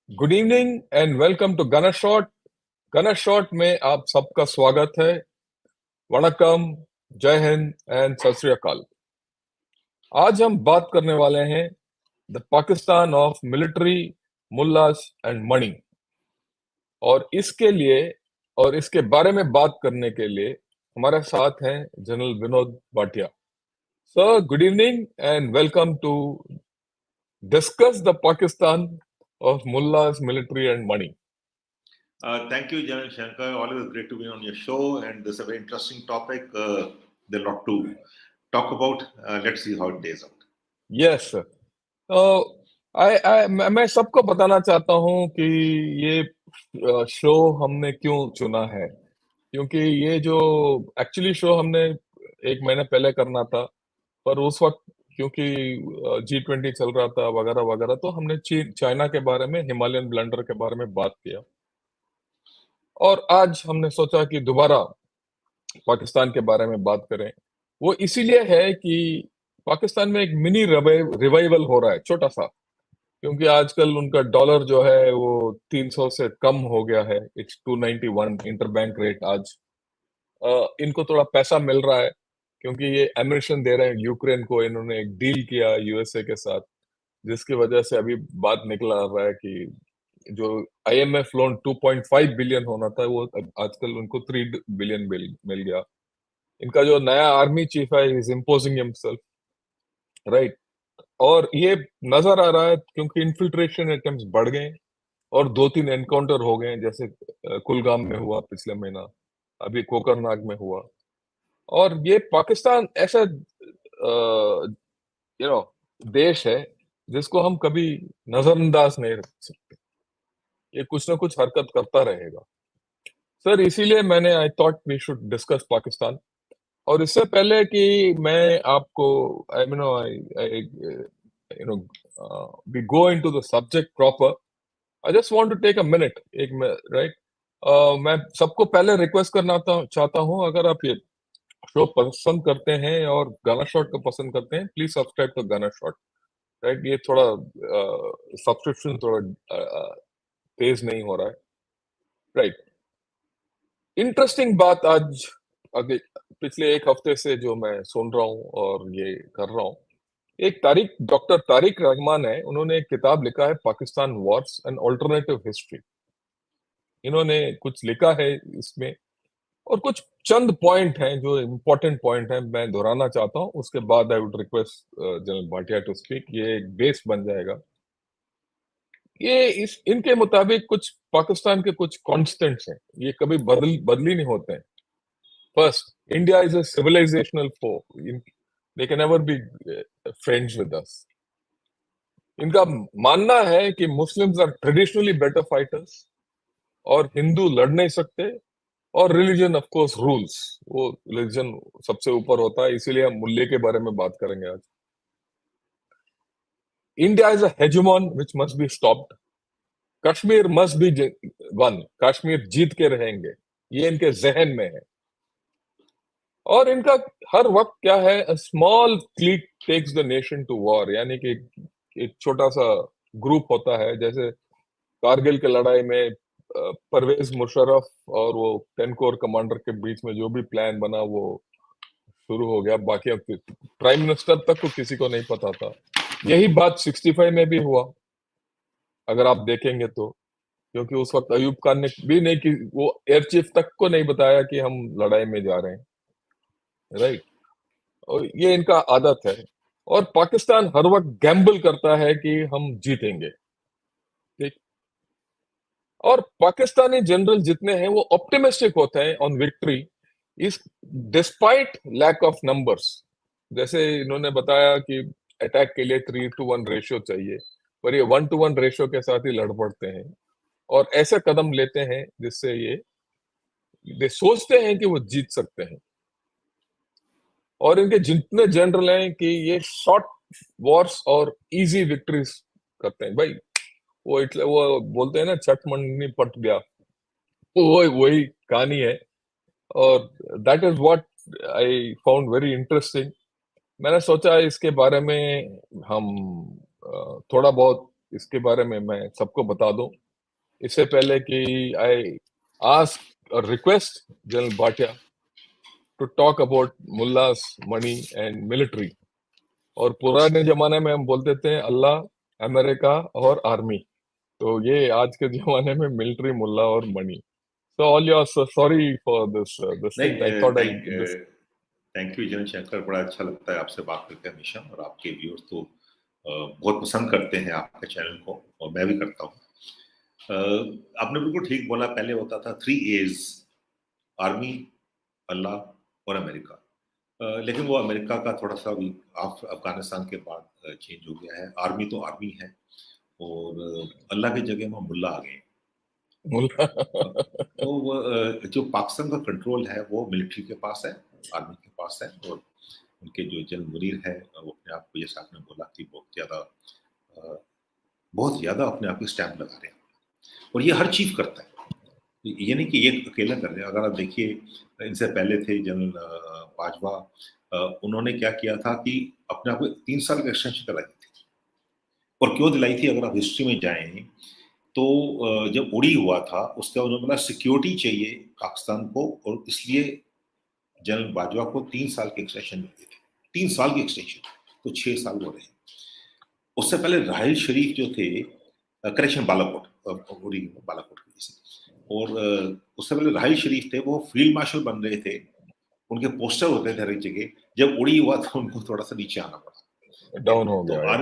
Good evening and welcome to gun shot. Gun shot में आप सबका स्वागत है। वणक्कम, जय हिंद एंड सत श्री अकाल। आज हम बात करने वाले हैं the Pakistan of military, mullahs and money. और इसके लिए और इसके बारे में बात करने के लिए हमारे साथ हैं general Vinod Bhatia. Sir, good evening and welcome to discuss the Pakistan of mullahs, military, and money. Thank you, General Shankar. Always great to be on your show, and this is a very interesting topic. There's a lot to talk about. Let's see how it plays out. Yes, sir. तो मैं सबको बताना चाहता हूँ कि ये show हमने क्यों चुना है, क्योंकि ये जो एक्चुअली शो हमने एक महीने पहले करना था, पर उस वक्त क्योंकि G20 चल रहा था वगैरह वगैरह, तो हमने चाइना के बारे में, हिमालयन ब्लंडर के बारे में बात किया। और आज हमने सोचा कि दोबारा पाकिस्तान के बारे में बात करें। वो इसीलिए है कि पाकिस्तान में एक मिनी रिवाइवल हो रहा है, छोटा सा, क्योंकि आजकल उनका डॉलर जो है वो 300 से कम हो गया है। इट्स 291 इंटरबैंक रेट आज। इनको थोड़ा पैसा मिल रहा है क्योंकि ये एमिनेशन दे रहे हैं यूक्रेन को। इन्होंने एक डील किया यूएसए के साथ, जिसकी वजह से अभी बात निकला रहा है कि जो आईएमएफ लोन 2.5 बिलियन होना था, वो आजकल उनको 3 बिलियन मिल गया। इनका जो नया आर्मी चीफ है, इज इम्पोजिंग हिमसेल्फ, राइट। और ये नजर आ रहा है क्योंकि इन्फिल्ट्रेशन अटेम्प्ट्स बढ़ गए और 2-3 एनकाउंटर हो गए, जैसे कुलगाम में हुआ पिछले महीना, अभी कोकरनाग में हुआ। और ये पाकिस्तान ऐसा देश है जिसको हम कभी नजरअंदाज नहीं रख सकते। ये कुछ ना कुछ हरकत करता रहेगा। सर, इसीलिए मैंने I thought we should discuss Pakistan. और इससे पहले कि मैं आपको I know I you know we go into the subject proper, I just want to take a minute, एक राइट। मैं सबको पहले रिक्वेस्ट करना चाहता हूं, अगर आप ये शो पसंद करते हैं और गाना शॉट को पसंद करते हैं, प्लीज सब्सक्राइब टू गाना शॉट, राइट। ये थोड़ा सब्सक्रिप्शन थोड़ा तेज नहीं हो रहा है, राइट। इंटरेस्टिंग बात आज अगे पिछले एक हफ्ते से जो मैं सुन रहा हूँ और ये कर रहा हूँ, एक डॉक्टर तारिक रहमान है, उन्होंने एक किताब लिखा है, Pakistan Wars and alternative history. इन्होंने कुछ लिखा है इसमें, और कुछ चंद पॉइंट हैं जो इम्पोर्टेंट पॉइंट हैं, मैं दोहराना चाहता हूँ। उसके बाद I would request general Bhatia to speak. ये एक बेस बन जाएगा। ये इनके मुताबिक कुछ पाकिस्तान के कुछ कॉन्स्टेंट्स हैं, ये कभी बदली नहीं होते हैं। First, India is a civilisational foe, they can never be friends with us. इनका मानना है कि Muslims are traditionally better fighters और हिंदू लड़ नहीं सकते, और रिलीजन ऑफ कोर्स रूल्स, वो रिलीजन सबसे ऊपर होता है। इसीलिए हम मुल्ले के बारे में बात करेंगे आज। India is a hegemon which must be stopped. Kashmir must be won, Kashmir जीत के रहेंगे, ये इनके जहन में है। और इनका हर वक्त क्या है, a small click takes the nation to war, यानी कि एक छोटा सा ग्रुप होता है। जैसे कारगिल की लड़ाई में परवेज मुशर्रफ और वो 10 कोर कमांडर के बीच में जो भी प्लान बना, वो शुरू हो गया। बाकी अब प्राइम मिनिस्टर तक को किसी को नहीं पता था। यही बात 65 में भी हुआ, अगर आप देखेंगे तो, क्योंकि उस वक्त अयूब खान ने भी नहीं कि वो एयर चीफ तक को नहीं बताया कि हम लड़ाई में जा रहे हैं, राइट। और ये इनका आदत है। और पाकिस्तान हर वक्त गैम्बल करता है कि हम जीतेंगे, ठीक। और पाकिस्तानी जनरल जितने हैं वो ऑप्टिमिस्टिक होते हैं ऑन विक्ट्री, इस डिस्पाइट लैक ऑफ नंबर्स। जैसे इन्होंने बताया कि अटैक के लिए 3-1 रेशियो चाहिए, पर ये 1-1 रेशियो के साथ ही लड़ पड़ते हैं और ऐसे कदम लेते हैं जिससे ये सोचते हैं कि वो जीत सकते हैं। और इनके जितने जनरल हैं कि ये शॉर्ट वॉर्स और इजी विक्ट्रीज करते हैं भाई। वो बोलते हैं ना, छठ मंडनी पट गया, वो वही कहानी है। और that is what I found very interesting. मैंने सोचा इसके बारे में हम थोड़ा बहुत इसके बारे में मैं सबको बता दूं, इससे पहले कि आई आस्क और request general Bhatia to talk about mullahs, money and military. और पुराने जमाने में हम बोलते थे अल्लाह, अमेरिका और आर्मी। तो ये आज के जमाने में मिलिट्री, मुल्ला और money. So all yours. So sorry for this thing. I नहीं, thought I'll thank you general Shankar, बड़ा अच्छा लगता है आपसे बात करके हमेशा, और आपके व्यूअर्स तो बहुत पसंद करते हैं आपके चैनल को, और मैं भी करता हूँ। आपने बिल्कुल ठीक बोला, पहले होता था 3 A's, आर्मी, अल्लाह और अमेरिका। लेकिन वो अमेरिका का थोड़ा सा अभी अफगानिस्तान के बाद चेंज हो गया है। आर्मी तो आर्मी है, और अल्लाह की जगह वहाँ मुल्ला आ गए। तो वो जो पाकिस्तान का कंट्रोल है वो मिलिट्री के पास है, आर्मी के पास है, और उनके जो जनरल मुनीर है वो अपने आप को, जैसे आपने बोला कि बहुत ज़्यादा अपने आप को स्टैम्प लगा रहे हैं, और ये हर चीफ करता है, ये नहीं कि ये अकेला कर रहे हैं। अगर आप देखिए, इनसे पहले थे जनरल बाजवा, उन्होंने क्या किया था कि अपने आप को 3 साल का एक्सटेंशन दिलाई थी। और क्यों दिलाई थी, अगर आप हिस्ट्री में जाएं तो जब उड़ी हुआ था उसका उन्होंने बोला सिक्योरिटी चाहिए पाकिस्तान को, और इसलिए जनरल बाजवा को 3 साल के एक्सटेंशन मिले थे। 3 साल की एक्सटेंशन, तो 6 साल वो रहे। उससे पहले राहिल शरीफ जो थे, करेक्शन बालाकोट, उड़ी बालाकोट की वजह से, और उससे पहले राहिल शरीफ थे, वो फील्ड मार्शल बन रहे थे, उनके पोस्टर होते थे हर एक जगह। जब उड़ी हुआ तो उनको थोड़ा सा नीचे आना पड़ा, डाउन हो तो गया।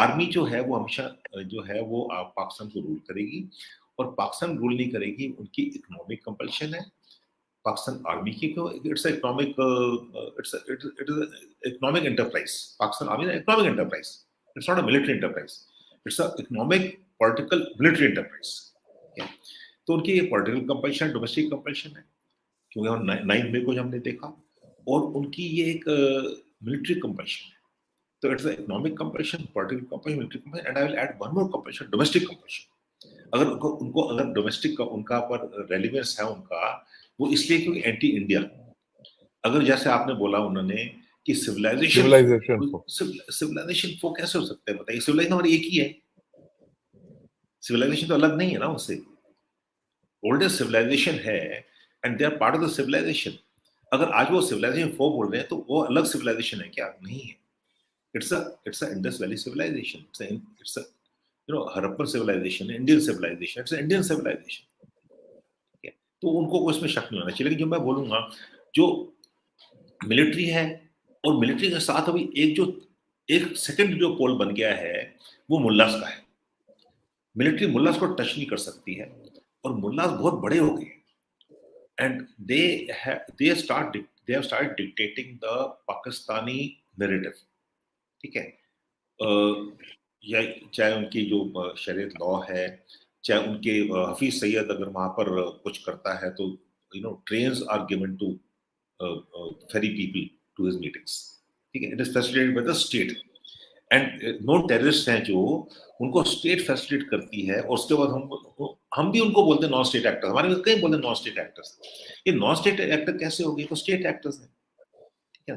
आर्मी जो है वो हमेशा जो है वो पाकिस्तान को रूल करेगी, और पाकिस्तान रूल नहीं करेगी, उनकी इकोनॉमिक कंपल्शन है। पाकिस्तान आर्मी की it's economic, it is economic enterprise. Pakistan army is economic enterprise, it's not a military enterprise, it's a economic political military enterprise. तो उनकी ये पॉलिटिकल कंपल्शन, डोमेस्टिक कंपल्शन है, क्योंकि हम 9 मई को हमने देखा, और उनकी ये एक मिलिट्री कंपल्शन है। So it's the economic compulsion, political compulsion, military compulsion, and I will add one more compulsion, domestic compulsion. अगर उनको अगर डोमेस्टिक का उनका पर रेलिवेंस है उनका, वो इसलिए क्योंकि एंटी इंडिया। अगर जैसे आपने बोला उन्होंने कि सिविलाइजेशन फो कैसे हो सकता है, बताइए। सिविलाइजेशन हमारी एक ही है, सिविलाइजेशन तो अलग नहीं है ना उससे। ओल्डेस्ट सिविलाइजेशन है, and they are part of the civilisation. अगर आज वो सिविलाइजेशन फो बोल रहे हैं तो वो अलग सिविलाइजेशन है क्या? नहीं है। It's a Indus Valley civilization. It's a Harappan civilization, Indian civilization. It's an Indian civilization. Okay? तो उनको कोई इसमें शक नहीं होना चाहिए। लेकिन जो मैं बोलूंगा, जो मिलिट्री है, और मिलिट्री के साथ अभी एक सेकंड जो पोल बन गया है वो मुल्लास का है। मिलिट्री मुल्लास को टच नहीं कर सकती है, और मुल्लास बहुत बड़े हो गए, and they have started dictating the Pakistani narrative. ठीक है, या चाहे उनकी जो शरीयत लॉ है, चाहे उनके हफीज सैयद अगर वहां पर कुछ करता है तो trains are given to ferry people to his meetings. ठीक है, it is facilitated by the state, and no terrorist हैं जो उनको स्टेट फैसिलिटेट करती है। और उसके बाद हम भी उनको बोलते हैं नॉन स्टेट एक्टर्स। हमारे में कहीं बोलते हैं नॉन स्टेट एक्टर्स। ये नॉन स्टेट एक्टर कैसे हो गए? तो स्टेट एक्टर्स हैं। ठीक है,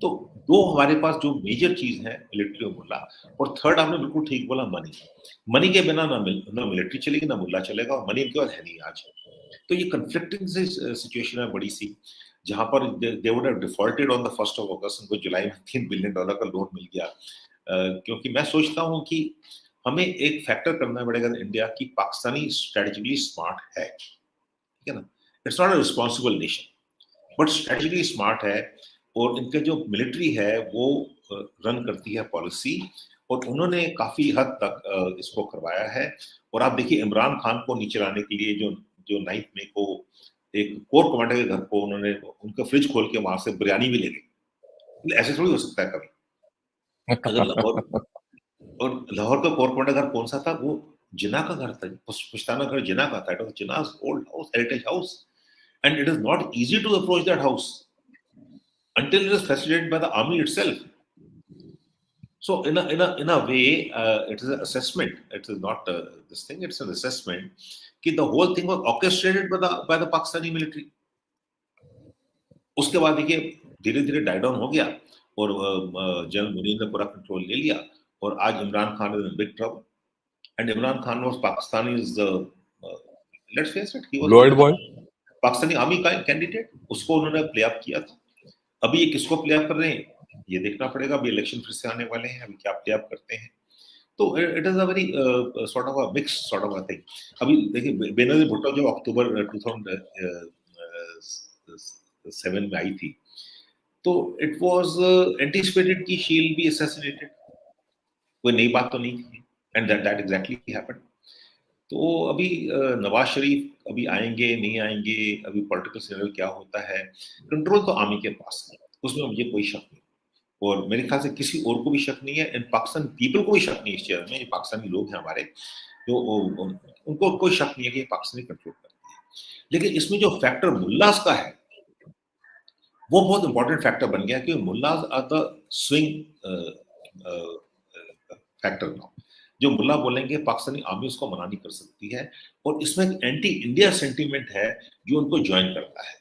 तो दो हमारे पास जो मेजर चीज है, मिलिट्री और मुल्ला। और थर्ड आपने बिल्कुल ठीक बोला, मनी। मनी के बिना ना मिलिट्री चलेगी, ना मुल्ला चलेगा, और मनी इनके पास है नहीं आज। तो ये कंफ्लिक्टिंग सिचुएशन है बड़ी सी, जहां पर they would have defaulted on the 1 अगस्त। उनको जुलाई में $3 बिलियन का लोन मिल गया। क्योंकि मैं सोचता हूँ कि हमें एक फैक्टर करना पड़ेगा इंडिया की, पाकिस्तानी स्ट्रेटेजिकली स्मार्ट है, ठीक है ना। It's not a responsible nation, but strategically smart है, और इनके जो मिलिट्री है वो रन करती है पॉलिसी, और उन्होंने काफी हद तक इसको करवाया है। और आप देखिए, इमरान खान को नीचे लाने के लिए जो 9 मई को एक कोर कमांडर के घर को उन्होंने उनका फ्रिज खोल के वहां से बिरयानी भी ले गई। ऐसे थोड़ी हो सकता है कभी। अगर लाहौर का कोर कमांडर घर कौन सा था? वो जिना का घर था, पुश्ताना घर जिना का था। It was Jinnah's old house, heritage house, and it is not easy to approach that house until it is facilitated by the army itself. So in a way, it is an assessment. It is not this thing. It's an assessment कि the whole thing was orchestrated by the Pakistani military. उसके बाद देखिए धीरे धीरे die down हो गया, और general Munir ने पूरा कंट्रोल ले लिया, और आज Imran Khan is in big trouble. and Imran Khan was Pakistani's, let's face it, he was Lloyd boy. Pakistani army का कैंडिडेट, उसको उन्होंने प्ले अप किया था। अभी ये किसको प्ले अप कर रहे हैं ये देखना पड़ेगा, अभी इलेक्शन फिर से आने वाले हैं, अभी क्या प्ले अप करते हैं। तो it is a very sort of a mix sort of a thing. अभी देखिए बेनजीर भुट्टो जो अक्टूबर 2007 में आई थी, तो इट वाज एंटिसिपेटेड कि शी विल बी असैसिनेटेड, कोई नई बात तो नहीं थी, एंड दैट एग्जैक्टली हैपेंड। तो अभी नवाज शरीफ अभी आएंगे नहीं आएंगे, अभी पॉलिटिकल सिनेरियो क्या होता है, कंट्रोल तो आर्मी के पास है, उसमें मुझे कोई शक नहीं, और मेरे ख्याल से किसी और को भी शक नहीं है, एंड पाकिस्तान पीपल को भी शक नहीं है इस चीज में। ये पाकिस्तानी लोग हैं हमारे, जो उनको कोई शक नहीं है कि पाकिस्तानी कंट्रोल करते हैं। लेकिन इसमें जो फैक्टर मुल्लास का है वो बहुत इंपॉर्टेंट फैक्टर बन गया, कि mullahs are the swing factor now. जो मुल्ला बोलेंगे पाकिस्तानी आर्मी उसको मना नहीं कर सकती है, और इसमें एंटी इंडिया सेंटीमेंट है जो उनको ज्वाइन करता है,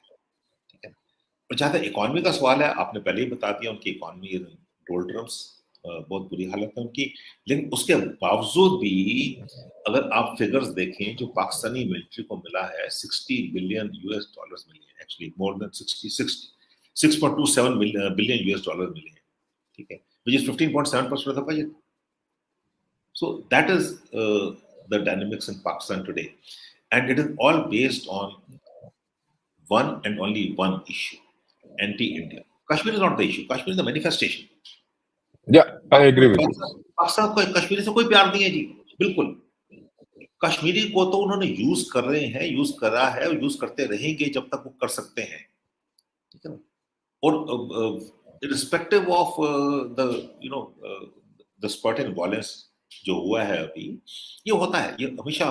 ठीक है। और जहां तक इकोनॉमी का सवाल है, आपने पहले ही बता दिया, उनकी इकोनॉमी डोल्ड्रम्स, बहुत बुरी हालत है उनकी। लेकिन उसके बावजूद भी अगर आप फिगर्स देखें जो पाकिस्तानी मिलिट्री को मिला है, 60 बिलियन यूएस डॉलर्स मिले हैं, actually more than 6.27 billion US dollar मिले हैं, ठीक है, which is 15.7% of the budget. So that is the dynamics in Pakistan today, and it is all based on one and only one issue: anti-India. Kashmir is not the issue. Kashmir is the manifestation. Yeah, I agree with you. Pakistan को कश्मीरी से कोई प्यार नहीं है जी, बिल्कुल। कश्मीरी को तो उन्होंने यूज कर रहे हैं, यूज करा है और यूज करते रहेंगे जब तक वो कर सकते हैं, ठीक है ना। और irrespective of the you know the spurt in violence जो हुआ है अभी, ये होता है, ये हमेशा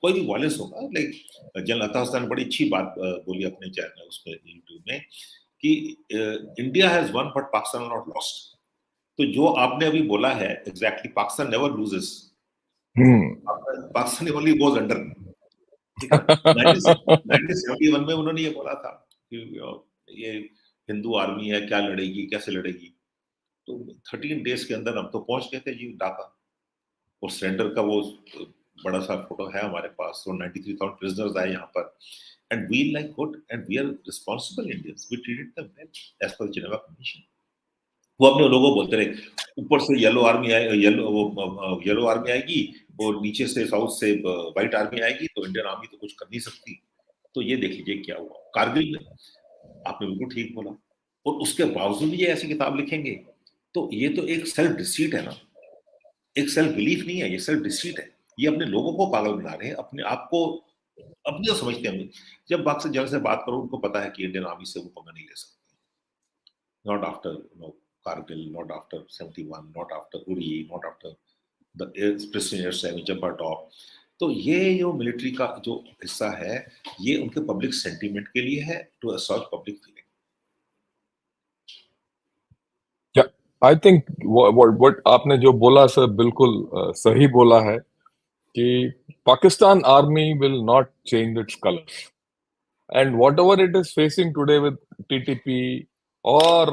कोई भी वायलेंस होगा। लाइक जनरल अता हसन ने बड़ी अच्छी बात बोली अपने चैनल उसमें यूट्यूब में, कि India has one but Pakistan not lost. तो जो आपने अभी बोला है exactly, Pakistan never loses, Pakistan only goes under, ठीक है। 1971 में उन्होंने ये बोला था कि ये हिंदू आर्मी है, क्या लड़ेगी, कैसे लड़ेगी। तो 13 डेज के अंदर हम तो पहुंच गए थे जी ढाका, और सरेंडर का वो बड़ा सा फोटो है हमारे पास। तो 93,000 प्रिजनर्स आए यहाँ पर, and we like good and we are responsible Indians, we treated them well as per Geneva convention. वो अपने लोगों को बोलते रहे, ऊपर से येलो आर्मी आएगी और नीचे से साउथ से व्हाइट आर्मी आएगी, तो इंडियन आर्मी तो कुछ कर नहीं सकती। तो ये देख लीजिए क्या हुआ कारगिल में, आपने बिल्कुल ठीक बोला। और उसके बावजूद ये ऐसी किताब लिखेंगे, तो ये तो एक सेल्फ डिसीट है ना, एक सेल्फ बिलीफ नहीं है, ये सेल्फ डिसीट है। ये अपने लोगों को पागल बना रहे हैं, अपने आप को अपने तो समझते हैं। जब बात से बात करो, उनको पता है कि इंडियन आर्मी से वो पंगा नहीं ले सकते। Not after Kargil, not after 71, not after Uri, not after the Precision Air Jabbar Top. तो ये जो मिलिट्री का जो हिस्सा है, ये उनके पब्लिक सेंटीमेंट के लिए है, to assault public feeling. Yeah, I think what आपने जो बोला सर बिल्कुल सही बोला है, कि Pakistan army will not change its colors, and whatever it is facing today with TTP or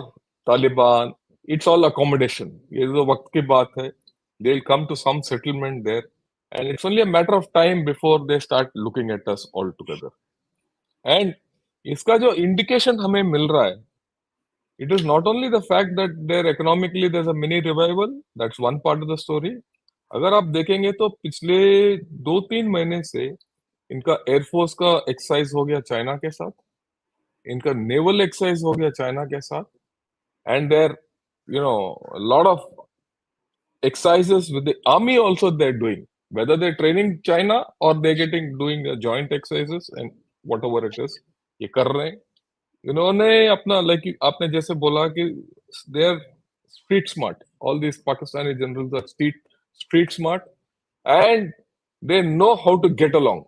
Taliban, it's all accommodation. ये जो वक्त की बात है, they'll come to some settlement there, and it's only a matter of time before they start looking at us all together. And इसका जो indication हमें मिल रहा है, it is not only the fact that there economically there's a mini revival, that's one part of the story. अगर आप देखेंगे तो पिछले 2-3 महीने से इनका एयरफोर्स का एक्सरसाइज हो गया चाइना के साथ, इनका नेवल एक्सरसाइज हो गया चाइना के साथ, and there a lot of exercises with the army also they're doing, whether they're training China or they're doing joint exercises and whatever it is, ये कर रहे हैं। इन्होंने अपना लाइक आपने जैसे बोला कि they are street smart, all these Pakistani generals are street smart, and they know how to get along,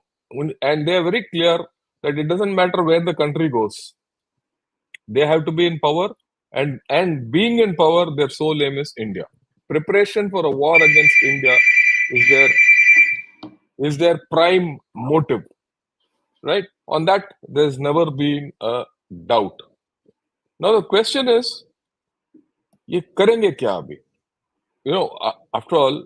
and they are very clear that it doesn't matter where the country goes, they have to be in power, and being in power, their sole aim is India. Preparation for a war against India is their prime motive, right? On that, there's never been a doubt. Now the question is, ये करेंगे क्या अभी? After all,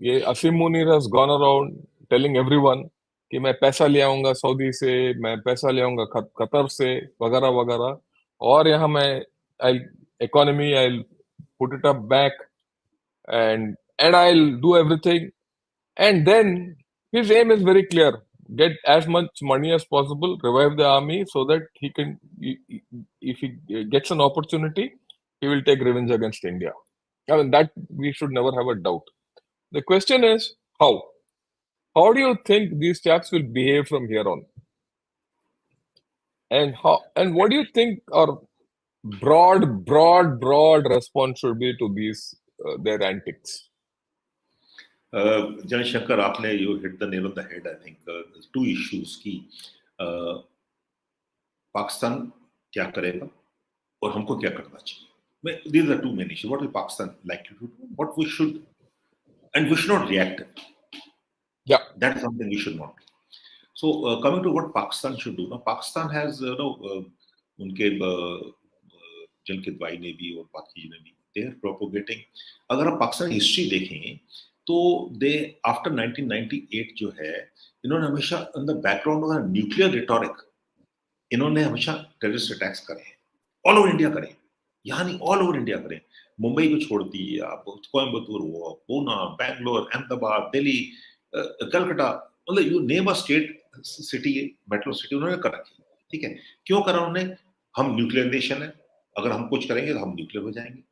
ये असीम Munir has gone around telling everyone कि मैं पैसा ले आऊंगा सऊदी से, मैं पैसा ले आऊंगा कतर से, वगैरह वगैरह, और यहाँ मैं I economy I put it up back, and I'll do everything. And then his aim is very clear: get as much money as possible, revive the army so that he can, if he gets an opportunity, he will take revenge against India. I mean, that we should never have a doubt. The question is how. How do you think these chaps will behave from here on? And what do you think our broad response should be to these their antics? Jan Shankar, आपने you hit the nail on the head. I think two issues की पाकिस्तान क्या करेगा और हमको क्या करना चाहिए. These are two main issues. What will Pakistan likely to do? What we should, and we should not react. Yeah, that's something we should not do. So coming to what Pakistan should do. Now Pakistan has उनके जल के दवाई ने भी और बाकी ने भी they are propagating. अगर आप पाकिस्तान हिस्ट्री देखें तो दे आफ्टर 1998 जो है, इन्होंने हमेशा in the background of nuclear rhetoric इन्होंने हमेशा टेररिस्ट अटैक्स करे हैं, ऑल ओवर इंडिया करे, यहाँ नहीं ऑल ओवर इंडिया करे. मुंबई को छोड़ दिए आप, कोयम्बतूर हुआ, पूना, बैंगलोर, अहमदाबाद, दिल्ली, कलकत्ता, मतलब you name a state city, metro city उन्होंने कर रखी. ठीक है, क्यों करा उन्होंने? हम न्यूक्लियर नेशन है, अगर हम कुछ करेंगे तो हम न्यूक्लियर हो जाएंगे.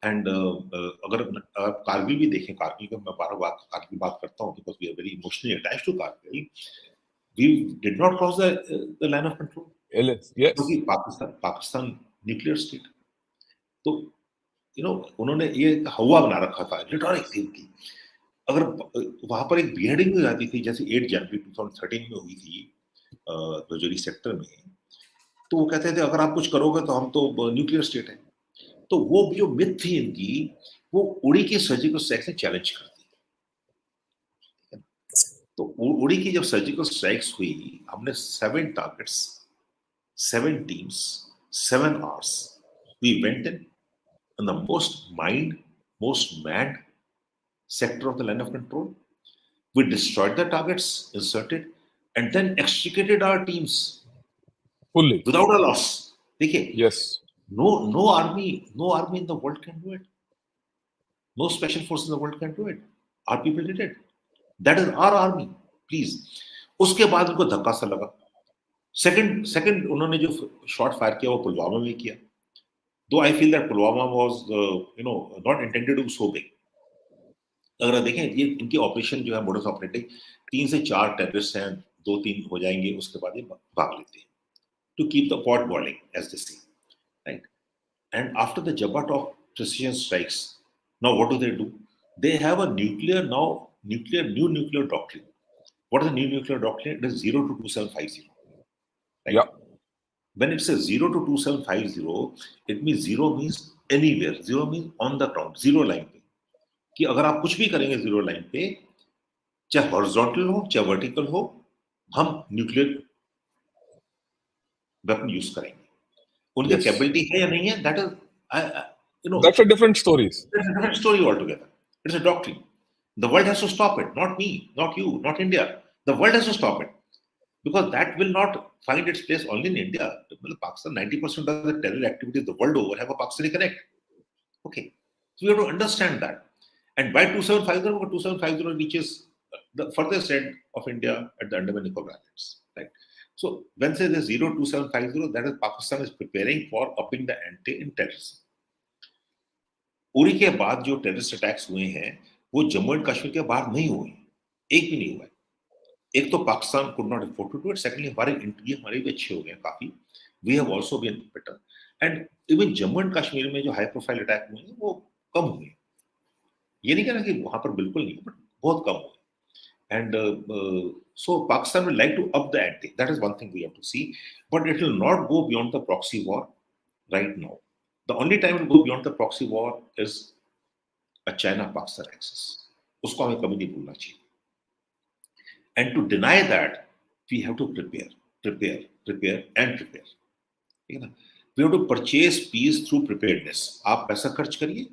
एंड अगर आप कारगिल भी देखें, कारगिल का मैं कारगिल बात करता हूँ because we are very emotionally attached to Kargil. We did not cross the line of control क्योंकि पाकिस्तान न्यूक्लियर स्टेट. तो उन्होंने ये हवा बना रखा था, रिटोरिक थी उनकी. अगर वहां पर एक बिहेडिंग भी आती थी, जैसे 8 जनवरी 2013 में हुई थी जोरी सेक्टर में, तो वो कहते थे अगर आप कुछ करोगे तो हम तो न्यूक्लियर स्टेट है. तो वो जो मिथ थी इनकी, वो उड़ी की सर्जिकल स्ट्राइक से चैलेंज कर दी. तो उड़ी की जब सर्जिकल स्ट्राइक्स हुई, हमने 7 targets, 7 teams, 7 hours. We went in the most mined, most manned sector of the line of control. We destroyed the targets, inserted, and then extricated our teams fully without a loss. देखिए, yes, no army in the world can do it. No special force in the world can do it. Our people did it. That is our army. Please. उसके बाद उनको धक्का सा लगा. Second उन्होंने जो shot fire किया वो पुलवामा में किया. Though I feel that Pulwama was not intended to be so big. अगर देखें ये इनकी ऑपरेशन जो है, मोडस ऑपरेटिंग, 3 से 4 टेररिस्ट हैं, 2-3 हो जाएंगे, उसके बाद ये भाग लेते हैं. To keep the pot boiling, as they say, right? And after the Jabhat of precision strikes, now what do? They have a new nuclear doctrine. What is the new nuclear doctrine? It is 0 to 2750. Right? yeah, when it says 0 to 2750, it means 0 means anywhere, 0 means on the ground, zero line पे, कि अगर आप कुछ भी करेंगे zero line पे, चाहे horizontal हो चाहे वर्टिकल हो, हम न्यूक्लियर वेपन यूज करेंगे. उनकी कैपेबिलिटी है या नहीं है, that is that's a different story. That's a different story altogether. It's a doctrine. The world has to stop it, not me, not you, not India. The world has to stop it. Because that will not find its place only in India. Pakistan, 90% of the terror activities the world over have a Pakistani connect. Okay. So we have to understand that. And by 2750 reaches the furthest end of India at the Andaman Nicobar Islands. Right. So when say there's 0 to 2750, that is Pakistan is preparing for upping the ante in terrorism. Uri के बाद जो terrorist attacks हुए हैं, वो Jammu and Kashmir के बाहर नहीं हुए, एक भी नहीं हुआ. एक तो Pakistan could not afford to do it. Secondly, हमारे भी अच्छे हो गए काफी. We have also been better. And even Jammu and Kashmir में जो हाई प्रोफाइल अटैक हुए हैं वो कम हुए. ये नहीं कहना कि वहां पर बिल्कुल नहीं, बट बहुत कम हुए. And so Pakistan will like to up the ante. That is one thing we have to see. But it will not go beyond the proxy war right now. The only time it will go beyond the proxy war is a China-Pakistan axis. उसको हमें कभी नहीं भूलना चाहिए. And to deny that, we have to prepare. ठीक है ना? We have to purchase peace through preparedness. आप पैसा खर्च करिए,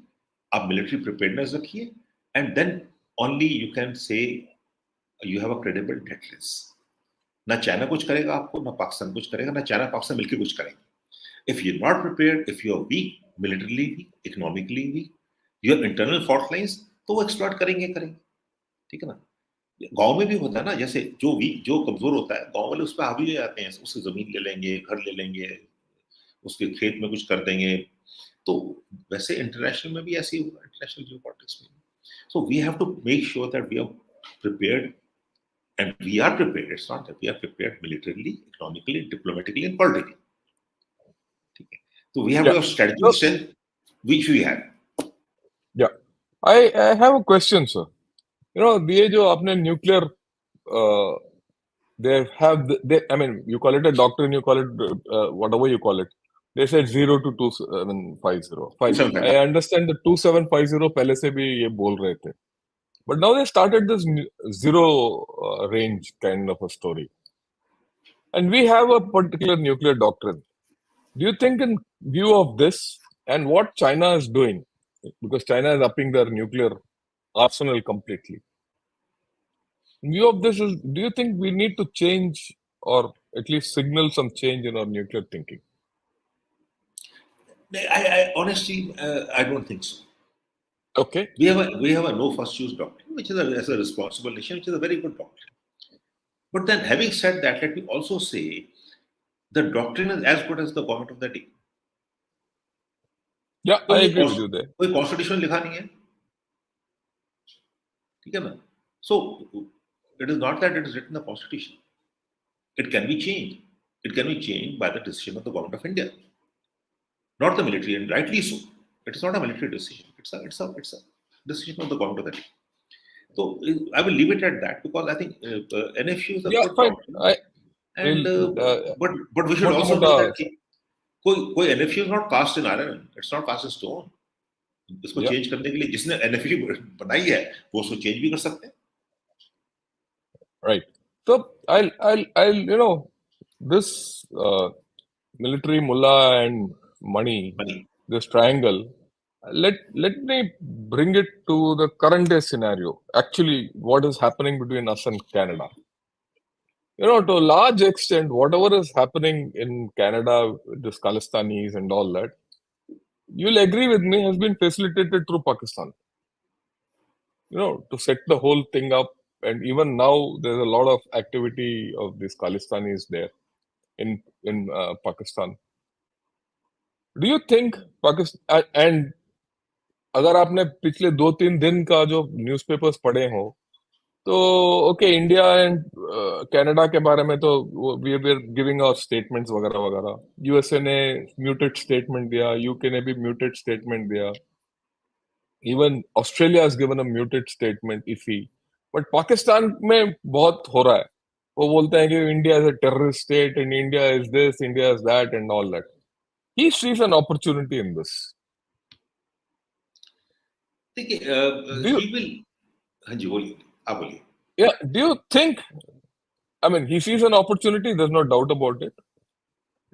आप military preparedness रखिए, and then only you can say you have a credible debt list. ना चाइना कुछ करेगा आपको, ना पाकिस्तान कुछ करेगा, ना चाइना पाकिस्तान मिलकर कुछ करेंगे. If you're not prepared, if you're weak, militarily weak, economically weak, you have internal fault lines, तो वो एक्सप्लॉइट करेंगे. ठीक है ना. गांव में भी होता है ना, जैसे जो कमजोर होता है गांव वाले उस पर हावी हो जाते हैं, उससे जमीन ले लेंगे, घर ले लेंगे, उसके खेत में कुछ कर देंगे. तो वैसे इंटरनेशनल में भी ऐसे ही होगा, इंटरनेशनल जियोपॉलिटिक्स में. So we have to make sure that we are prepared, and we are prepared. It's not that we are prepared militarily, economically, diplomatically, and politically. Okay. So we have Yeah. a strategic strength, which we have. Yeah. I have a question, sir. You know, ये जो आपने nuclear, I mean, you call it a doctrine, you call it whatever you call it. They said 0 to 2750. I understand the 2750 पहले से भी ये बोल रहे थे. But now they started this zero range kind of a story. And we have a particular nuclear doctrine. Do you think, in view of this and what China is doing, because China is upping their nuclear arsenal completely, in view of this, do you think we need to change or at least signal some change in our nuclear thinking? I honestly, I don't think so. Okay. We have a no first use doctrine, which is as a responsible nation, which is a very good doctrine. But then, having said that, let me also say the doctrine is as good as the government of the day. Yeah, I agree with you there. कोई constitution लिखा नहीं है, ठीक है ना. So it is not that it is written in the constitution. It can be changed. It can be changed by the decision of the government of India, not the military, and rightly so. It is not a military decision. It's a decision of the government of the day. So I will leave it at that, because I think NFU is a good doctrine. But we should also know that कोई NFU is not cast in iron. It's not cast in stone. इसको change करने के लिए जिसने NFU बनाई है वो उसको चेंज भी कर सकते हैं. Right. So I'll you know, this military mullah and money, this triangle, let me bring it to the current day scenario. Actually, what is happening between us and Canada? You know, to a large extent, whatever is happening in Canada, this Khalistanis and all that, you'll agree with me, has been facilitated through Pakistan. You know, to set the whole thing up. And even now, there's a lot of activity of these Khalistanis there in Pakistan. Do you think Pakistan, and अगर आपने पिछले 2-3 दिन का जो newspapers पढ़े हो, तो okay, India and Canada के बारे में तो we are giving our statements वगैरह वगैरह. यूएसए ने म्यूटेड स्टेटमेंट दिया, यूके ने भी म्यूटेड स्टेटमेंट दिया, even Australia has given a muted statement iffy. But Pakistan में बहुत हो रहा है. वो बोलते हैं कि India is a terrorist state and India is this, India is that and all that. He sees an opportunity in this. देखिए, he will. हाँ जी, बोलिए, आप बोलिए. Yeah, do you think, I mean, he sees an opportunity, there's no doubt about it.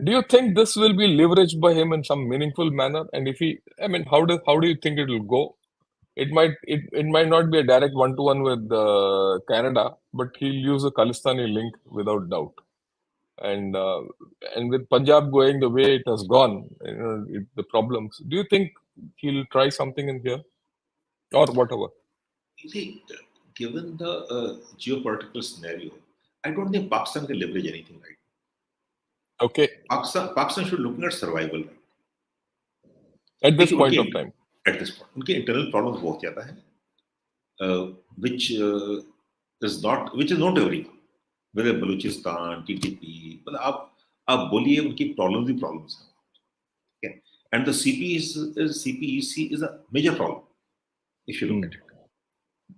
Do you think this will be leveraged by him in some meaningful manner? And if he, I mean, how do you think it will go? It might not be a direct one-to-one with Canada, but he'll use a Khalistani link without doubt. And with Punjab going the way it has gone, you know, the problems. Do you think he'll try something in here, or whatever? You see, given the geopolitical scenario, I don't think Pakistan can leverage anything right. Okay. Pakistan should look at survival. At this point of time. At this point, उनके internal problems बहुत ज़्यादा हैं, which is known to everyone. Whether Balochistan, TTP, मतलब आप बोलिए, उनकी problems ही problems हैं. Okay. And the CPEC is a major problem if you look at it.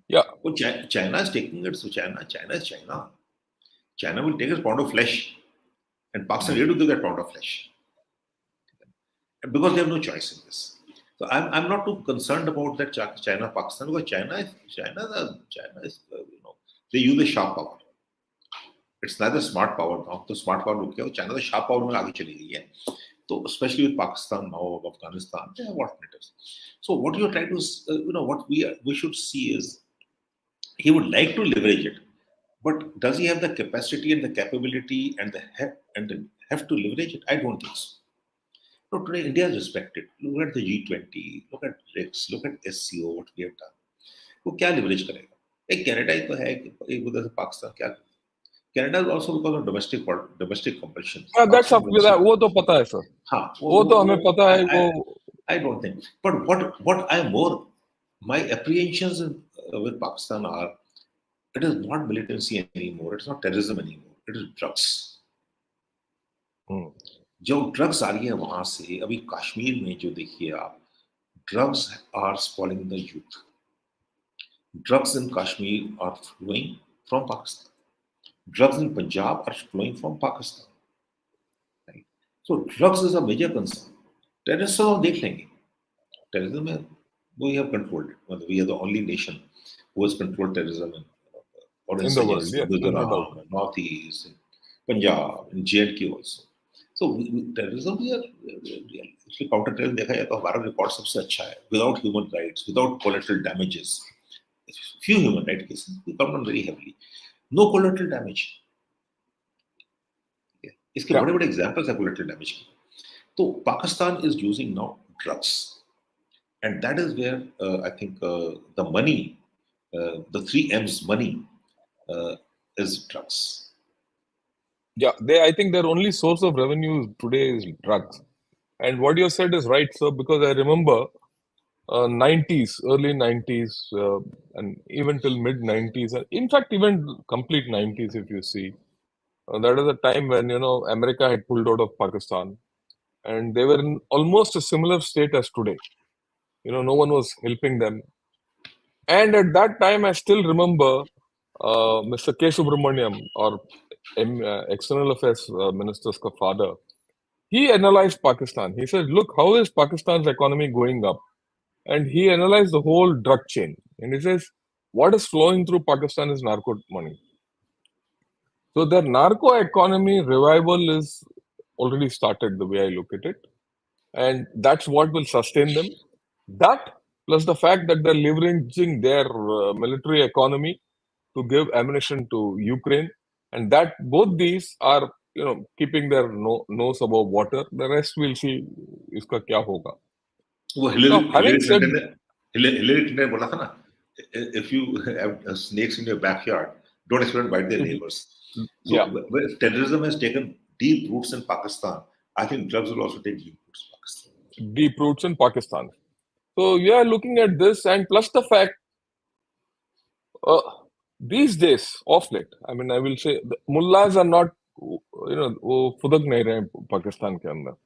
Yeah. Well, China is taking it. So China is China. China will take a pound of flesh, and Pakistan will give that pound of flesh, because they have no choice in this. So I'm not too concerned about that China Pakistan, because China is you know, they use the sharp power. It's neither smart power now. तो smart power लोग क्या हो, China तो sharp power में आगे चली गई है. So especially with Pakistan now, Afghanistan, they have alternatives. So what you're trying to, what we should see is he would like to leverage it, but does he have the capacity and the capability and the have to leverage it? I don't think so. No, today India is respected. Look at the G20, look at BRICS, look at SCO, what we have done. वो क्या leverage करेगा? एक Canada ही तो है, एक उधर से पाकिस्तान क्या? Canada is also because of domestic compulsions. That's up with that. वो तो पता है सर. हाँ, वो तो हमें पता है वो. I don't think. But what I'm more, my apprehensions with Pakistan are, it is not militancy anymore. It's not terrorism anymore. It is drugs. जो ड्रग्स आ रही है वहां से, अभी कश्मीर में जो देखिए आप, drugs are spoiling the youth. Drugs in Kashmir are flowing from Pakistan. Drugs in Punjab are flowing from Pakistan. Right? So drugs is a major concern. Terrorism हम देख लेंगे. Terrorism में we have controlled it. We are the only nation who has controlled terrorism in the world. Yeah, Gujarat, Northeast, Punjab, in J&K also. So terrorism we are actually counter-terrorism देखा जाए तो हमारा record सबसे अच्छा है. Without human rights, without collateral damages, few human rights cases we come down very heavily. No collateral damage. इसके बड़े बड़े एग्जाम्पल्स है collateral damage की. तो Pakistan is using now drugs, and that is where I think the money, the 3 M's money is drugs. Yeah, I think their only source of revenue today is drugs. And what you said is right, sir, because I remember 90s, early 90s, and even till mid 90s, in fact, even complete 90s, if you see, that is a time when, America had pulled out of Pakistan and they were in almost a similar state as today. No one was helping them. And at that time, I still remember Mr. K. Subramaniam, or External Affairs Minister's father, he analyzed Pakistan. He said, look, how is Pakistan's economy going up? And he analyzed the whole drug chain. And he says, what is flowing through Pakistan is narco money. So their narco economy revival is already started, the way I look at it. And that's what will sustain them. That plus the fact that they're leveraging their military economy to give ammunition to Ukraine. And that both these are, keeping their nose above water. The rest we'll see iska kya hoga. वो Hillary Clinton ने बोला था ना, if you have snakes in your backyard, don't expect to bite their neighbors. So if terrorism has taken deep roots in Pakistan, I think drugs will also take deep roots in Pakistan. Deep roots in Pakistan. So you are looking at this, and plus the fact these days, off late, I mean, I will say the mullahs are not, वो फुदक नहीं रहे पाकिस्तान के अंदर.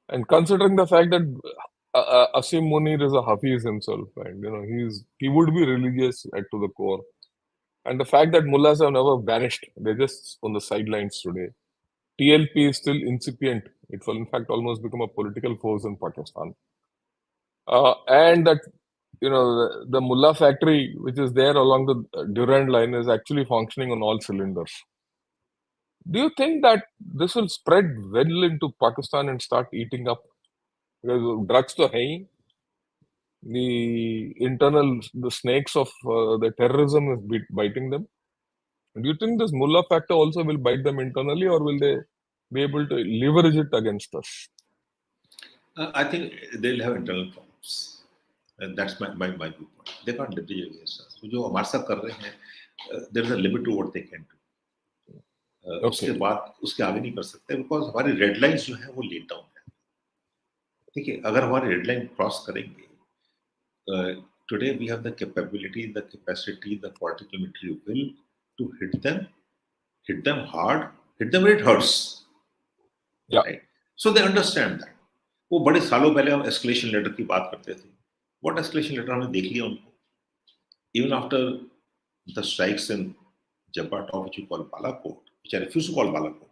And considering the fact that Asim Munir is a Hafiz himself, and he would be religious to the core, and the fact that mullahs have never vanished, they're just on the sidelines today. TLP is still incipient. It will in fact almost become a political force in Pakistan. And that the mullah factory which is there along the Durand line is actually functioning on all cylinders. Do you think that this will spread well into Pakistan and start eating up? Because drugs to hai, the snakes of the terrorism is biting them. Do you think this mullah factor also will bite them internally, or will they be able to leverage it against us? I think they'll have internal problems. And that's my viewpoint. They can't leverage it against us. So जो हमारे साथ कर रहे हैं, there is a limit to what they can do. उसके बाद उसके आगे नहीं कर सकते, बिकॉज हमारी रेड लाइंस जो है वो लेट डाउन है. ठीक है, अगर हमारी रेड लाइन क्रॉस करेंगे, today we have the capability, the capacity, the political military will to hit them hard, hit them where it hurts. Right, so they understand that. वो बड़े सालों पहले हम एस्केलेशन लेटर की बात करते थे. व्हाट एस्केलेशन लेटर हमने देख लिया उनको. Even after the strikes in Jabba top which you call Balakot, which I refuse to call Balakot.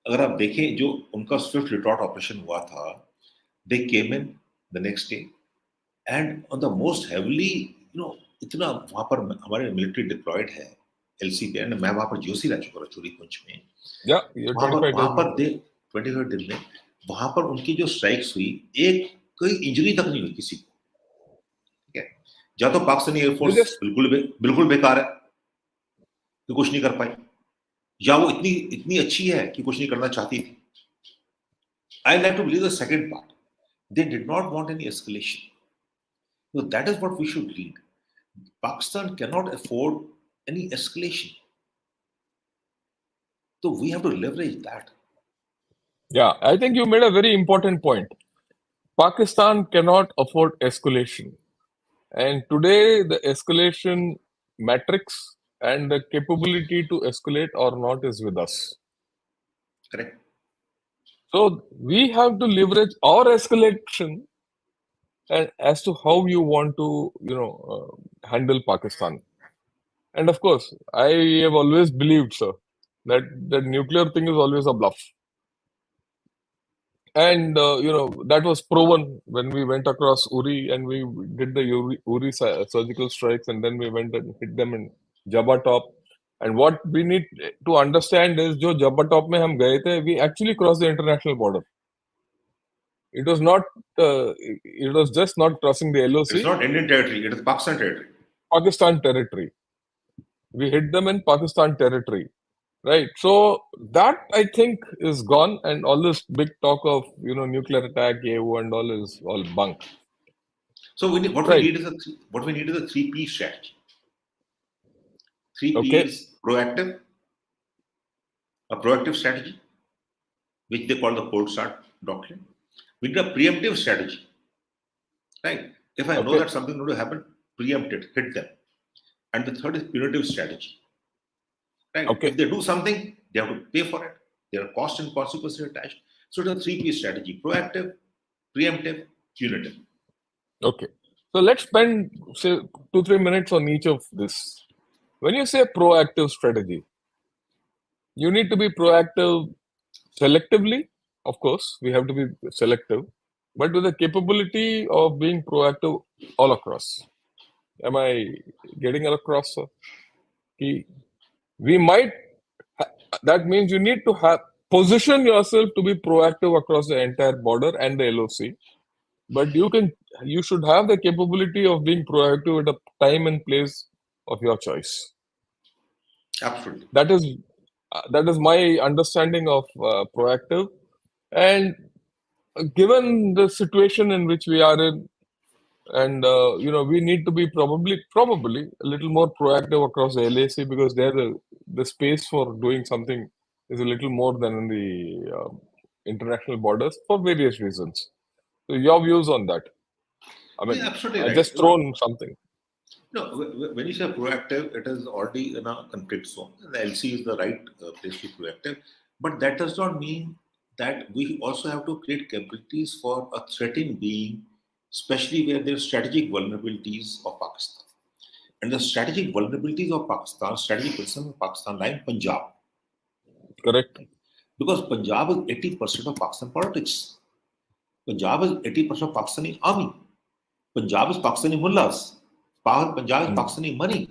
अगर आप देखें जो उनका स्विफ्ट रिटॉर्ट ऑपरेशन हुआ था, they came in the next day and on the most heavily, इतना वहां पर हमारे मिलिट्री डिप्लॉयड है, LCP, एंड मैं वहां पर जोशी रह चुका हूँ चोरी पुंछ में. वहां पर 25 दिन में वहां पर उनकी जो स्ट्राइक्स हुई, एक कोई इंजरी तक नहीं हुई किसी को. ठीक है, या तो पाकिस्तानी एयरफोर्स They just बिल्कुल बेकार है कि कुछ नहीं कर पाई, या वो इतनी अच्छी है कि कुछ नहीं करना चाहती थी. I like to believe the second part. They did not want any escalation. So that is what we should read. Pakistan cannot afford any escalation. So we have to leverage that. Yeah, I think you made a very important point. Pakistan cannot afford escalation. And today, the escalation matrix and the capability to escalate or not is with us. Correct? So we have to leverage our escalation and as to how you want to, handle Pakistan. And of course, I have always believed, sir, that the nuclear thing is always a bluff. And that was proven when we went across Uri and we did the Uri surgical strikes, and then we went and hit them in Jabba Top. And what we need to understand is, jo Jabba Top mein hum gaye the, we actually crossed the international border. It was not. It was just not crossing the LOC. It's not Indian territory; it is Pakistan territory. Pakistan territory. We hit them in Pakistan territory. Right. So that I think is gone, and all this big talk of nuclear attack, AU and all is all bunk. So what Right. we need is a 3P strategy. 3P Okay. is proactive, a proactive strategy, which they call the cold start doctrine. We need a preemptive strategy. Right? If I know Okay. that something is going to happen, preempt it, hit them. And the third is punitive strategy. Right? Okay. If they do something, they have to pay for it. There are costs and consequences attached. So it's a 3P strategy: proactive, preemptive, punitive. Okay. So let's spend say 2-3 minutes on each of this. When you say proactive strategy, you need to be proactive selectively. Of course, we have to be selective, but with the capability of being proactive all across. Am I getting across, sir? We might. That means you need to have position yourself to be proactive across the entire border and the LOC. But you should have the capability of being proactive at a time and place of your choice. Absolutely. That is my understanding of proactive. And given the situation in which we are in, and we need to be probably a little more proactive across the LAC, because there the space for doing something is a little more than in the international borders for various reasons. So your views on that? I mean, absolutely I right. just thrown something. No, when you say proactive, it is already in a conflict zone. The LC is the right place to be proactive, but that does not mean that we also have to create capabilities for a threatening being, especially where there are strategic vulnerabilities of Pakistan. And the strategic vulnerabilities of Pakistan, strategic concern of Pakistan lie in Punjab. Correct. Because Punjab is 80% of Pakistan politics. Punjab is 80% of Pakistani army. Punjab is Pakistani mullahs. Punjab is Pakistani money.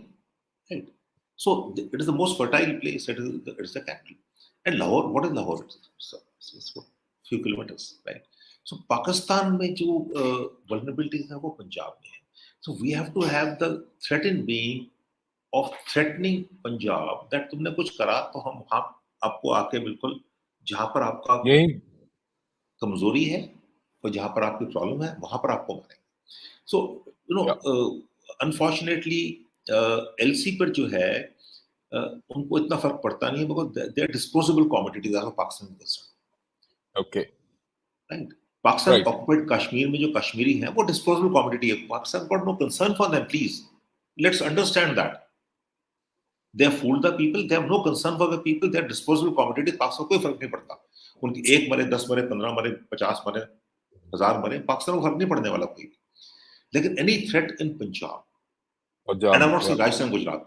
Right? So it is the most fertile place. It is the capital. And Lahore, what is Lahore? It's a few kilometers, right? So Pakistan में जो vulnerabilities है वो पंजाब में है. So we have to have the threatened being of threatening Punjab that तुमने कुछ करा तो हम आपको आके बिल्कुल जहाँ पर आपका कमजोरी है और जहाँ पर आपकी प्रॉब्लम है वहां पर आपको मारेंगे. So unfortunately LC पर जो है उनको इतना फर्क पड़ता नहीं है because they are disposable commodities as Pakistan is concerned. Okay. Right. Pakistan occupied Kashmir में जो कश्मीरी है वो disposable commodity है. Pakistan got no concern for them. Please, let's understand that. They have fooled the people. They have no concern for the people. They are disposable commodities. Pakistan को कोई फर्क नहीं पड़ता. उनकी 1 मरे, 10 मरे, 15 मरे, 50 मरे, 1000 मरे, पाकिस्तान को फर्क नहीं पड़ने वाला कोई. लेकिन any threat in Punjab, and I'm not saying Rajasthan, Gujarat,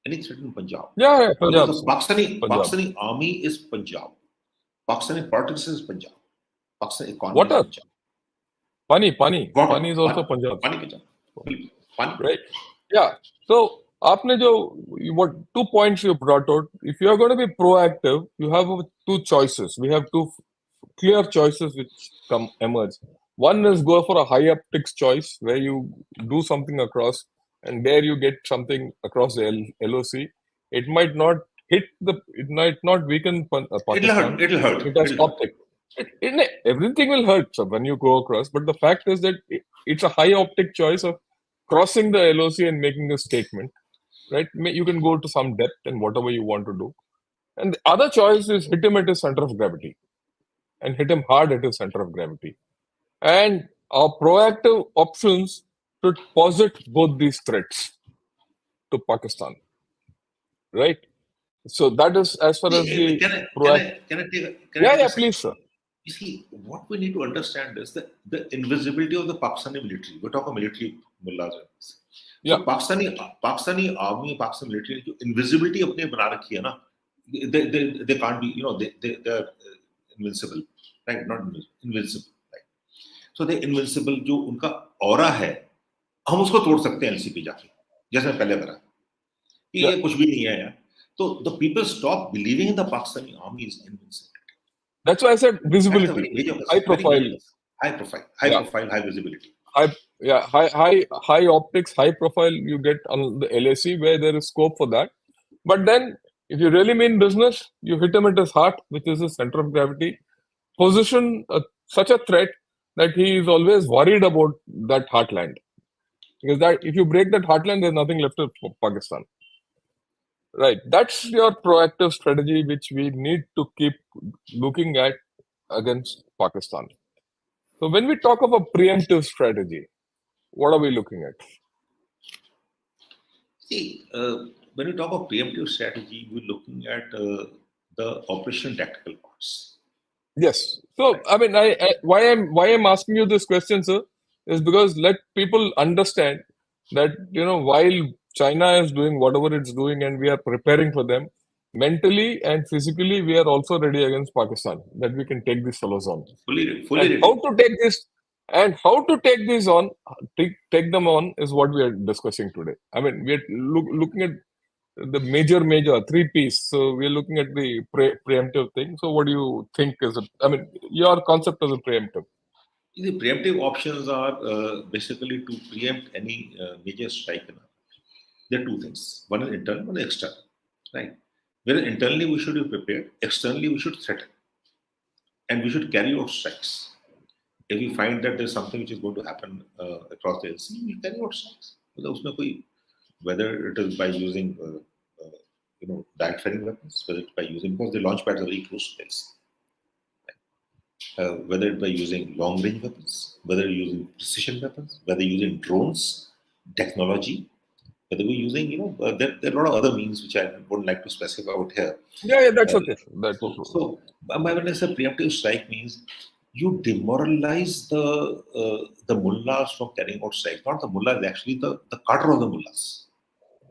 any threat in Punjab. Yeah, Punjab. Pakistani army is Punjab. Pakistani politics is Punjab. Pakistani economy Water. is Punjab. Pani is also Punjab. Pani. Right. Yeah. So, what 2 points you brought out. If you are going to be proactive, you have 2 choices. We have 2 clear choices which emerge. One is go for a high optics choice where you do something across and there you get something across the LOC. It might not it might not weaken It'll Pakistan. hurt. It'll hurt. It has It'll hurt. optic. Everything will hurt when you go across. But the fact is that it's a high optic choice of crossing the LOC and making a statement. Right? You can go to some depth and whatever you want to do. And the other choice is hit him at his center of gravity and hit him hard at his center of gravity. And our proactive options should posit both these threats to Pakistan. Right? So that is as far as the Can I take yeah, a second? please, sir. You see, what we need to understand is that the invisibility of the Pakistani military. We're talking military mullahs. So Yeah. Pakistani army, Pakistan military, जो invisibility अपने बना रखी है ना, they can't be, they're invincible, right? Not invincible, right? So they're invincible. जो उनका aura है, हम उसको तोड़ सकते हैं LCP जाके, जैसे पहले करा, कि ये कुछ भी नहीं है यार. So the people stop believing in the Pakistani army is invincible. That's why I said visibility, high profile, high visibility. High optics, high profile. You get on the LAC where there is scope for that. But then, if you really mean business, you hit him at his heart, which is the center of gravity. Position such a threat that he is always worried about that heartland, because that if you break that heartland, there's nothing left of Pakistan. Right. That's your proactive strategy, which we need to keep looking at against Pakistan. So when we talk of a preemptive strategy, what are we looking at? See, when we talk of preemptive strategy, we're looking at the operational tactical parts. Yes. So I mean, why I'm asking you this question, sir, is because let people understand that while China is doing whatever it's doing and we are preparing for them, mentally and physically we are also ready against Pakistan, that we can take these fellows on. Fully And ready. how to take this and how to take these on, take them on is what we are discussing today. I mean, we are looking at the major 3 P's. So we are looking at the preemptive thing. So what do you think is it? I mean, your concept of the preemptive. The preemptive options are basically to preempt any major strike. There are 2 things. One is internal, one is external. Right? Whereas internally we should be prepared, externally we should threaten. And we should carry out strikes. If we find that there's something which is going to happen across the LC, we carry out strikes. Whether it is by using direct firing weapons, whether it's by using, because the launch pads are very close to LC. Whether it's by using long range weapons, whether using precision weapons, whether using drones, technology, whether we're using, there are a lot of other means which I wouldn't like to specify out here. Yeah, that's okay. So when I say preemptive strike means you demoralize the mullahs from carrying out strikes. Not the mullah, actually the cadre of the mullahs.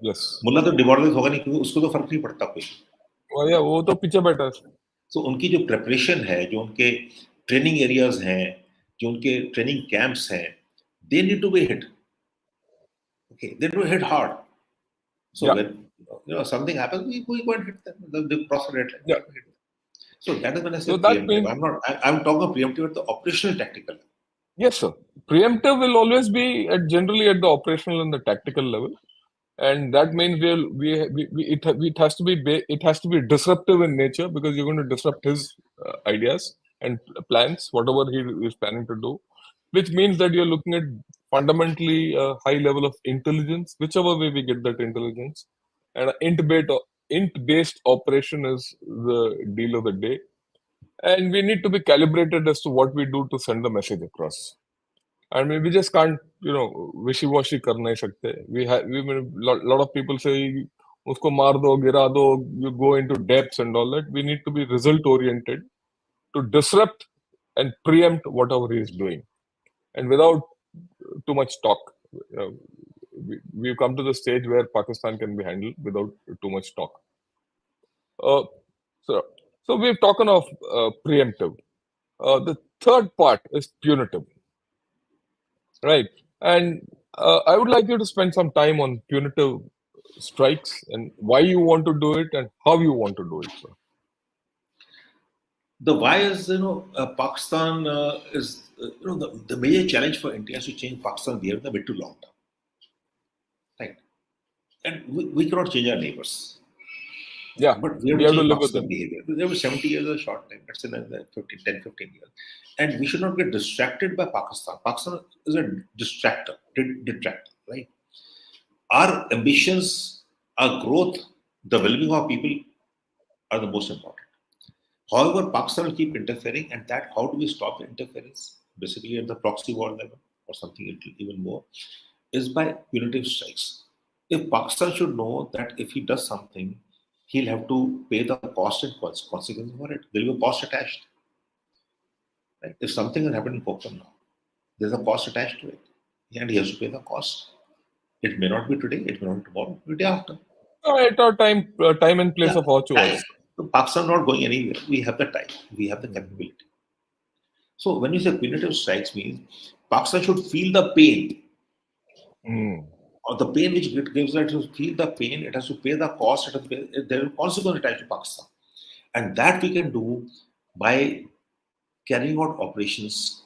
Yes. मुल्ला तो demoralize होगा नहीं क्योंकि उसको तो फर्क नहीं पड़ता कोई. वो तो पीछे बैठा है. So उनकी जो preparation है, जो उनके training areas हैं, जो उनके training camps हैं, they need to be hit. Okay, they need to hit hard. So when something happens, we go and hit them. The process rate. Yeah. So that is when I say So that preemptive. means, I'm talking of preemptive at the operational tactical. Yes, sir. Preemptive will always be generally at the operational and the tactical level, and that means it has to be disruptive in nature, because you're going to disrupt his ideas and plans, whatever he is planning to do, which means that you're looking at fundamentally a high level of intelligence, whichever way we get that intelligence, and int-based operation is the deal of the day. And we need to be calibrated as to what we do to send the message across. I mean, we just can't, wishy-washy kar nahi sakte. Lot of people say, usko maar do, gira do, you go into depths and all that. We need to be result-oriented to disrupt and preempt whatever he is doing. And without too much talk, we've come to the stage where Pakistan can be handled without too much talk. So we've talked of preemptive. The third part is punitive, right? And I would like you to spend some time on punitive strikes and why you want to do it and how you want to do it, sir. The why is, Pakistan is the major challenge for India is to change Pakistan behavior in the mid to long term, right? And we cannot change our neighbors, Yeah, but we have we to have to change live with Pakistan them. behavior. There was 70 years is a short time. That's another 10, 15 years. And we should not get distracted by Pakistan. Pakistan is a detractor, right? Our ambitions, our growth, the well-being of people are the most important. However, Pakistan will keep interfering, and that how do we stop the interference? Basically, at the proxy war level or something even more, is by punitive strikes. If Pakistan should know that if he does something, he'll have to pay the cost and consequences for it. There will be a cost attached. Right? If something has happened in Pokhran now, there's a cost attached to it, and he has to pay the cost. It may not be today, it may not be tomorrow, it may be day after. At our time and place Yeah, of our time. choice. So Pakistan not going anywhere. We have the time, we have the capability. So when you say punitive strikes means Pakistan should feel the pain, or the pain which it gives it to feel the pain, it has to pay the cost, it has to pay, there are consequences attached to Pakistan. And that we can do by carrying out operations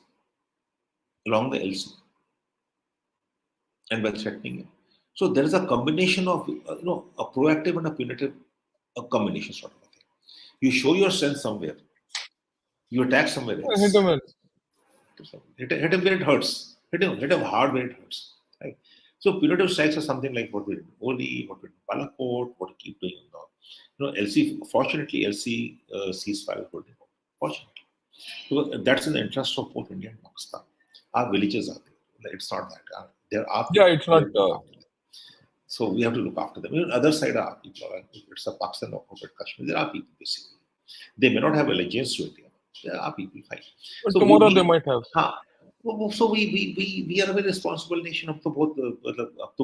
along the LC and by threatening it. So there is a combination of a proactive and a punitive, a combination sort of a thing. You show your strength somewhere, you attack somewhere Hit else. him with. Hit him where it hurts. Hit him hard where it hurts. Right? So punitive strikes are something like what we did in Oli, what we did in Balakot, what we keep doing now. LC. Fortunately, LC ceasefire is holding on. Fortunately, because that's in the interest of both India and Pakistan. Our villages are there. It's not that there are people. Yeah, it's not. So we have to look after them. Other side are people. It's a Pakistan occupied Kashmir. There are people basically. They may not have allegiance to India. There are people fighting. But So tomorrow they might have. So we are a very responsible nation. अब तो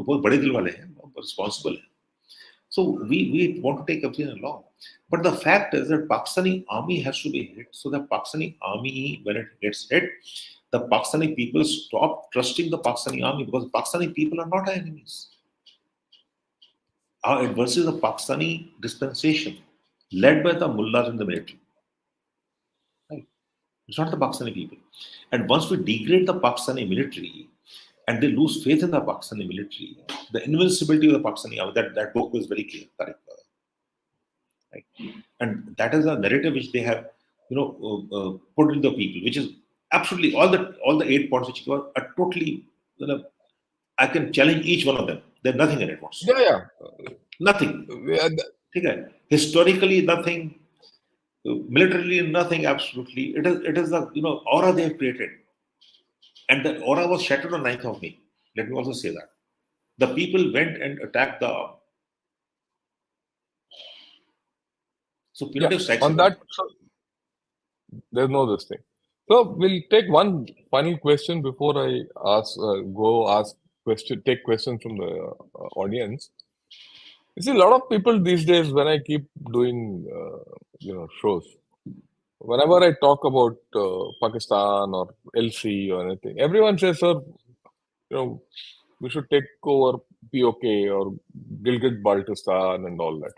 बहुत बड़े दिल वाले हैं, responsible हैं. So we want to take everything along. But the fact is that Pakistani army has to be hit. So the Pakistani army, when it gets hit, the Pakistani people stop trusting the Pakistani army because Pakistani people are not our enemies. Our adversary is a Pakistani dispensation led by the mullahs in the military. Right? It's not the Pakistani people. And once we degrade the Pakistani military and they lose faith in the Pakistani military, the invincibility of the Pakistani army, that book was very clear. Right? And that is a narrative which they have, put in the people, which is absolutely all the 8 points which are totally. I can challenge each one of them. There's nothing in it whatsoever. Yeah. Nothing. Historically, nothing. Militarily, nothing. Absolutely. It is the aura they have created, and the aura was shattered on 9th of May. Let me also say that the people went and attacked the. So punitive strikes on that, there's no this thing. So we'll take one final question before I take questions from the audience. You see, a lot of people these days, when I keep doing shows, whenever I talk about Pakistan or LC or anything, everyone says, "Sir, we should take over POK or Gilgit-Baltistan and all that."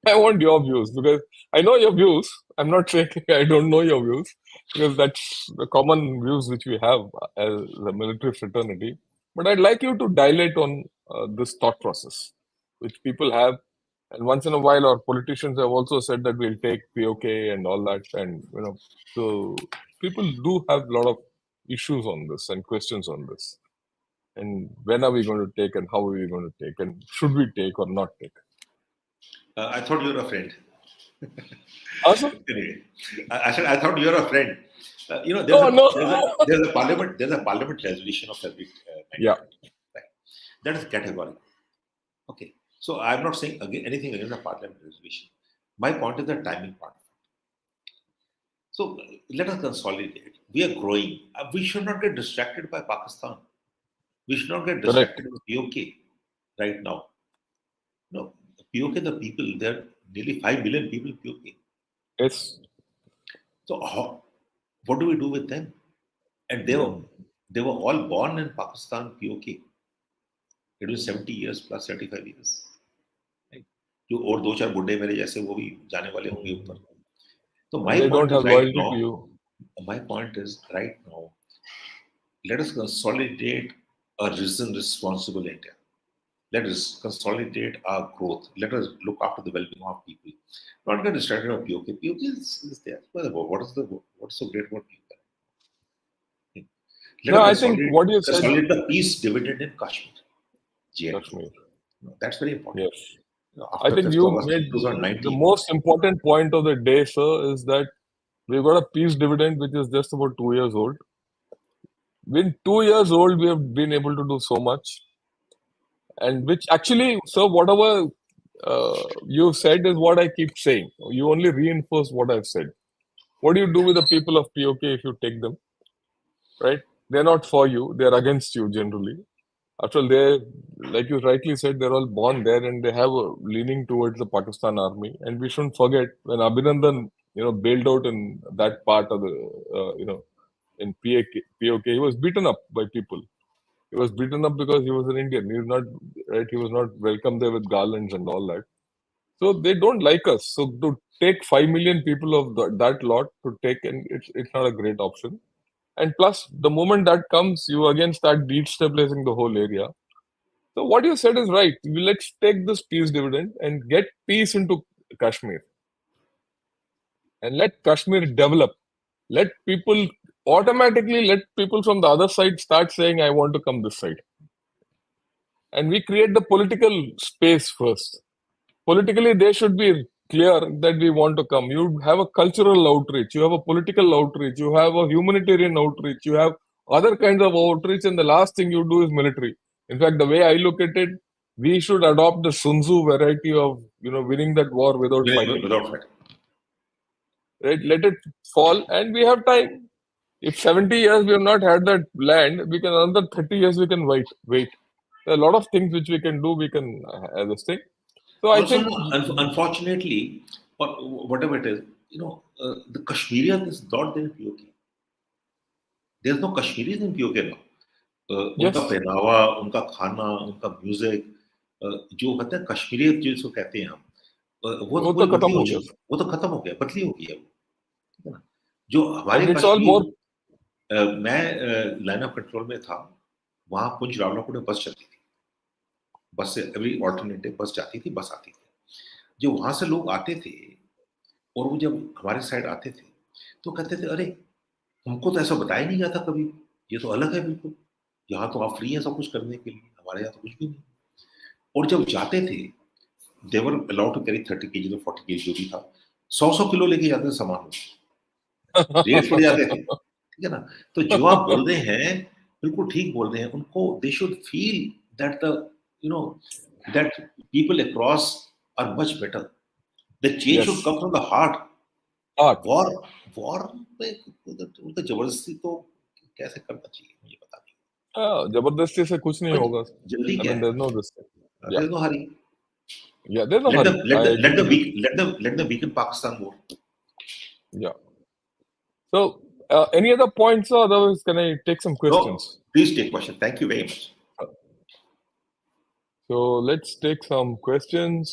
I want your views because I know your views. I'm not saying I don't know your views because that's the common views which we have as the military fraternity. But I'd like you to dilate on this thought process which people have. And once in a while, our politicians have also said that we'll take POK and all that. And, so people do have a lot of issues on this and questions on this. And when are we going to take and how are we going to take and should we take or not take? I thought you were a friend. Awesome. Anyway, I thought you were a friend. There's a parliament resolution of every. Yeah. Right. That is categorical. Okay. So I'm not saying anything against the parliament resolution. My point is the timing part. So let us consolidate. We are growing. We should not get distracted by Pakistan. We should not get distracted by POK right now. No, POK, the people, there are nearly 5 billion people in POK. Yes. So what do we do with them? And they were all born in Pakistan, POK. It was 70 years plus 75 years. Right? जो और 2-4 बुड्ढे मेरे जैसे वो भी जाने वाले होंगे ऊपर. So my point is right now, My point is, right now, let us consolidate a risen, responsible India. Let us consolidate our growth. Let us look after the well-being of people. Not get distracted of POK. POK is there. What's so great about POK? Let No, us I think what you said, consolidate the peace dividend in Kashmir. Kashmir. That's very important. Yes. After I think 5th you August made the 2019. most important point of the day, sir, is that we've got a peace dividend which is just about 2 years old. In 2 years old, we have been able to do so much. And which actually, sir, whatever you said is what I keep saying. You only reinforce what I've said. What do you do with the people of POK if you take them? Right? They're not for you, they're against you generally. After all, they, like you rightly said, they're all born there and they have a leaning towards the Pakistan army. And we shouldn't forget when Abhinandan, bailed out in that part of the, in POK, he was beaten up by people. He was beaten up because he was an Indian. He was not right. He was not welcome there with garlands and all that. So they don't like us. So to take 5 million people of that lot to take, and it's not a great option. And plus, the moment that comes, you again start destabilizing the whole area. So what you said is right. Let's take this peace dividend and get peace into Kashmir and let Kashmir develop. Let people automatically let people from the other side start saying, "I want to come this side," and we create the political space first. Politically, they should be clear that we want to come. You have a cultural outreach, you have a political outreach, you have a humanitarian outreach, you have other kinds of outreach, and the last thing you do is military. In fact, the way I look at it, we should adopt the Sun Tzu variety of winning that war without fighting. Without fighting. Right? Let it fall, and we have time. If 70 years we have not had that land, we can another 30 years we can wait. There are a lot of things which we can do. We can this thing. So I Also, think unfortunately, or whatever it is, the Kashmirian is not there in POK. There's no Kashmiris in POK now. yes, उनका पहनावा, उनका खाना, उनका music, जो कहते हैं कश्मीरियत जिसको कहते हैं हम, वो तो वो पूरी तो खत्म बदली हो हो गया. चुकी, वो तो खत्म हो गया, बदली हो गई है वो, ठीक है ना? जो हमारे And it's all Kashmir, more. मैं लाइन ऑफ कंट्रोल में था, वहां पुंछ रावलापुर में बस चलती थी, बस से एवरी ऑल्टरनेट डे बस जाती थी, बस आती थी, जो वहां से लोग आते थे और वो जब हमारे साइड आते थे तो कहते थे, अरे हमको तो ऐसा बताया नहीं गया था कभी, ये तो अलग है बिल्कुल, यहाँ तो आप फ्री हैं सब कुछ करने के लिए, हमारे यहाँ तो कुछ भी नहीं। और जब जाते थे, देवर अलाउड टू कैरी 30 kg और 40 kg जो भी था, 100 किलो लेके जाते थे सामान, रेट पड़ जाते थे, ठीक है ना? तो जो आप बोल रहे हैं बिल्कुल ठीक बोल रहे हैं, उनको they should feel that the that people across are much better, the change should come from the heart. War war में उनको जबरदस्ती तो कैसे करना चाहिए मुझे पता नहीं। जबरदस्ती से कुछ नहीं होगा. जल्दी I क्या mean, है? there's no this thing. There's no hurry. Yeah, there's no hurry. I agree with you. Let them weaken Pakistan more. Yeah. So, any other points, or otherwise, can I take some questions? No, please take question. Thank you very much. So let's take some questions.